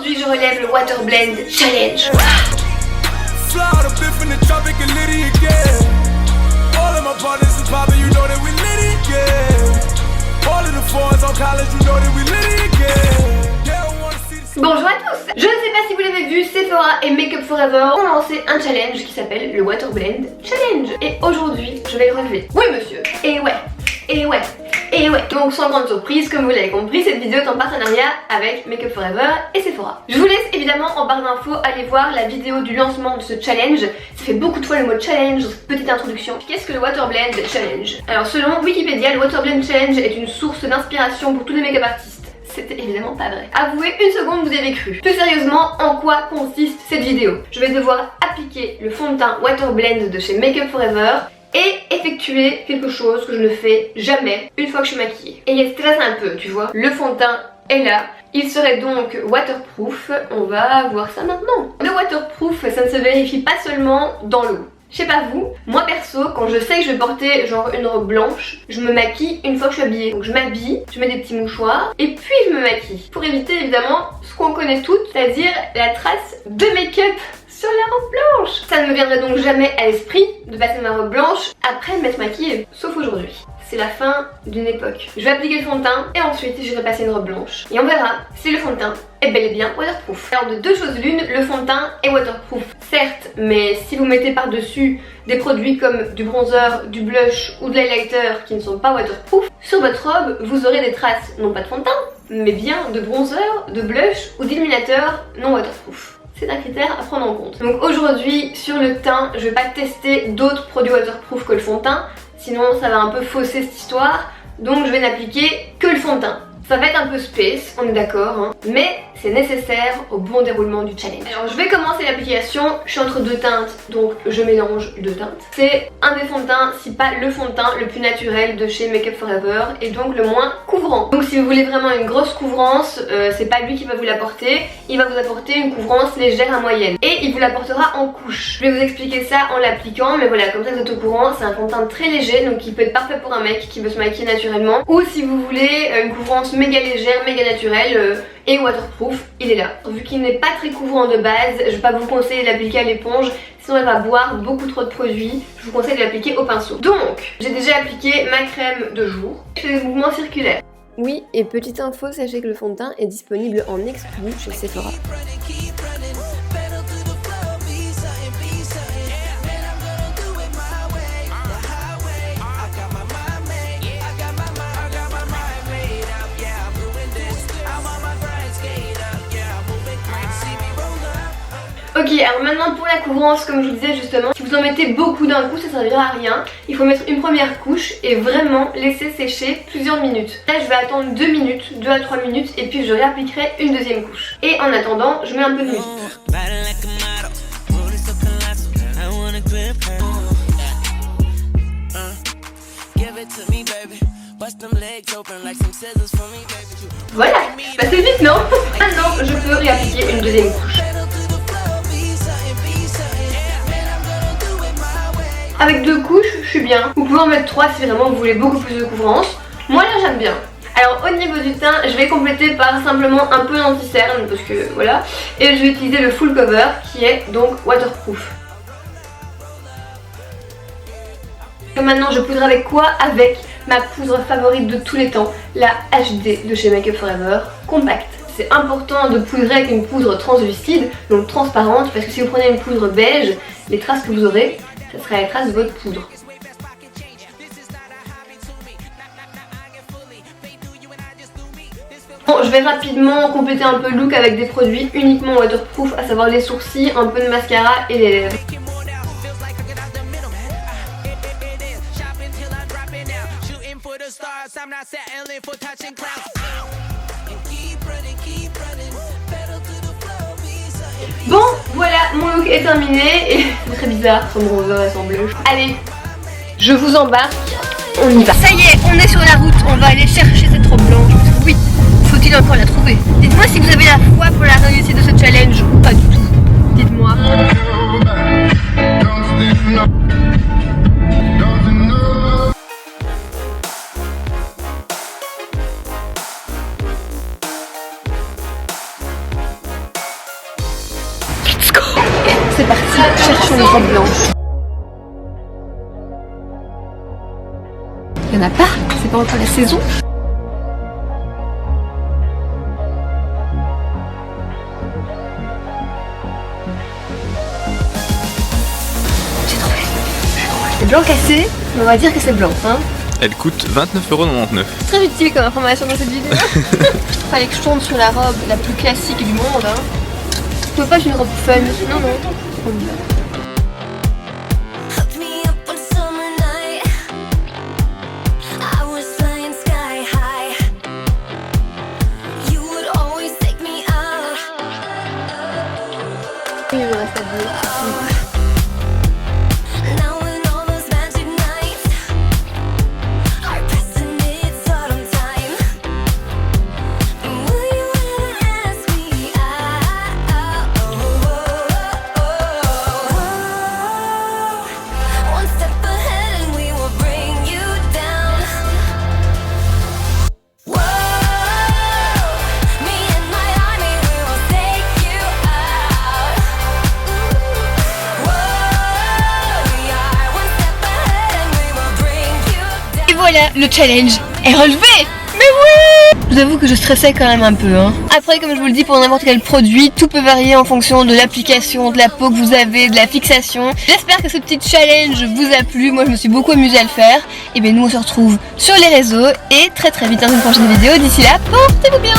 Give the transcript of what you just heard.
Aujourd'hui je relève le Water Blend Challenge. Bonjour à tous. Je ne sais pas si vous l'avez vu, Sephora et Make Up For Ever ont lancé un challenge qui s'appelle le Water Blend Challenge. Et aujourd'hui, je vais le relever. Oui monsieur. Et ouais. Donc sans grande surprise, comme vous l'avez compris, cette vidéo est en partenariat avec Make Up For Ever et Sephora. Je vous laisse évidemment en barre d'infos aller voir la vidéo du lancement de ce challenge. Ça fait beaucoup de fois le mot challenge dans cette petite introduction. Qu'est-ce que le Water Blend Challenge? Alors selon Wikipédia, le Water Blend Challenge est une source d'inspiration pour tous les make-up artistes. C'était évidemment pas vrai. Avouez une seconde, vous avez cru. Plus sérieusement, en quoi consiste cette vidéo? Je vais devoir appliquer le fond de teint Water Blend de chez Make Up For Ever et effectuer quelque chose que je ne fais jamais une fois que je suis maquillée. Et il stresse un peu, tu vois. Le fond de teint est là. Il serait donc waterproof. On va voir ça maintenant. Le waterproof, ça ne se vérifie pas seulement dans l'eau. Je sais pas vous, moi perso, quand je sais que je vais porter genre une robe blanche, je me maquille une fois que je suis habillée. Donc je m'habille, je mets des petits mouchoirs et puis je me maquille. Pour éviter évidemment ce qu'on connaît toutes, c'est-à-dire la trace de make-up sur la robe blanche. Ça ne me viendrait donc jamais à l'esprit de passer ma robe blanche après m'être maquillée, sauf aujourd'hui. C'est la fin d'une époque. Je vais appliquer le fond de teint et ensuite j'irai passer une robe blanche. Et on verra si le fond de teint est bel et bien waterproof. Alors de deux choses l'une, le fond de teint est waterproof, certes, mais si vous mettez par-dessus des produits comme du bronzer, du blush ou de l'highlighter qui ne sont pas waterproof, sur votre robe vous aurez des traces, non pas de fond de teint, mais bien de bronzer, de blush ou d'illuminateur non waterproof. C'est un critère à prendre en compte. Donc aujourd'hui sur le teint, je vais pas tester d'autres produits waterproof que le fond de teint, sinon ça va un peu fausser cette histoire, donc je vais n'appliquer que le fond de teint. Ça va être un peu space, on est d'accord, hein, mais c'est nécessaire au bon déroulement du challenge. Alors je vais commencer l'application, je suis entre deux teintes, donc je mélange deux teintes. C'est un des fonds de teint, si pas le fond de teint le plus naturel de chez Make Up For Ever et donc le moins couvrant. Donc si vous voulez vraiment une grosse couvrance, c'est pas lui qui va vous l'apporter, il va vous apporter une couvrance légère à moyenne. Et il vous l'apportera en couche. Je vais vous expliquer ça en l'appliquant, mais voilà, comme ça vous êtes au courant, c'est un fond de teint très léger, donc il peut être parfait pour un mec qui veut se maquiller naturellement. Ou si vous voulez une couvrance méga légère, méga naturelle et waterproof, il est là. Vu qu'il n'est pas très couvrant de base, je vais pas vous conseiller de l'appliquer à l'éponge, sinon elle va boire beaucoup trop de produits. Je vous conseille de l'appliquer au pinceau. Donc, j'ai déjà appliqué ma crème de jour. Je fais des mouvements circulaires. Oui, et petite info, sachez que le fond de teint est disponible en exclu chez Sephora. Ok, alors maintenant pour la couvrance, comme je vous disais justement, si vous en mettez beaucoup d'un coup, ça servira à rien. Il faut mettre une première couche et vraiment laisser sécher plusieurs minutes. Là je vais attendre 2 minutes, 2 à 3 minutes et puis je réappliquerai une deuxième couche. Et en attendant, je mets un peu de musique. Voilà, bah c'est vite non? Maintenant je peux réappliquer une deuxième couche. Avec 2 couches, je suis bien. Vous pouvez en mettre 3 si vraiment vous voulez beaucoup plus de couvrance. Moi là j'aime bien. Alors au niveau du teint, je vais compléter par simplement un peu d'anti-cerne parce que voilà. Et je vais utiliser le full cover qui est donc waterproof. Et maintenant je poudre avec quoi? Avec ma poudre favorite de tous les temps, la HD de chez Make Up For Ever, compacte. C'est important de poudrer avec une poudre translucide, donc transparente, parce que si vous prenez une poudre beige, les traces que vous aurez, ça sera les traces de votre poudre. Bon, je vais rapidement compléter un peu le look avec des produits uniquement waterproof, à savoir les sourcils, un peu de mascara et les lèvres. Bon, voilà, mon look est terminé et c'est très bizarre, son bronzer et son blush. Allez, je vous embarque, on y va. Ça y est, on est sur la route, on va aller chercher cette robe blanche. Oui, faut-il encore la trouver? Dites-moi si vous avez la foi pour la réussite de ce challenge ou pas du tout. Dites-moi. partie cherchons les robes blanches. Il n'y en a pas, c'est pas encore la saison. J'ai trouvé. C'est blanc cassé, mais on va dire que c'est blanc, hein. Elle coûte 29,99 €. Très utile comme information dans cette vidéo. Fallait que je tombe sur la robe la plus classique du monde, hein. Je peux pas, j'ai une robe fun. Non, non. Oui, il me reste à dire. Voilà, le challenge est relevé. Mais oui! Je vous avoue que je stressais quand même un peu, hein. Après, comme je vous le dis, pour n'importe quel produit, tout peut varier en fonction de l'application, de la peau que vous avez, de la fixation. J'espère que ce petit challenge vous a plu. Moi, je me suis beaucoup amusée à le faire. Et bien, nous, on se retrouve sur les réseaux et très vite dans une prochaine vidéo. D'ici là, portez-vous bien.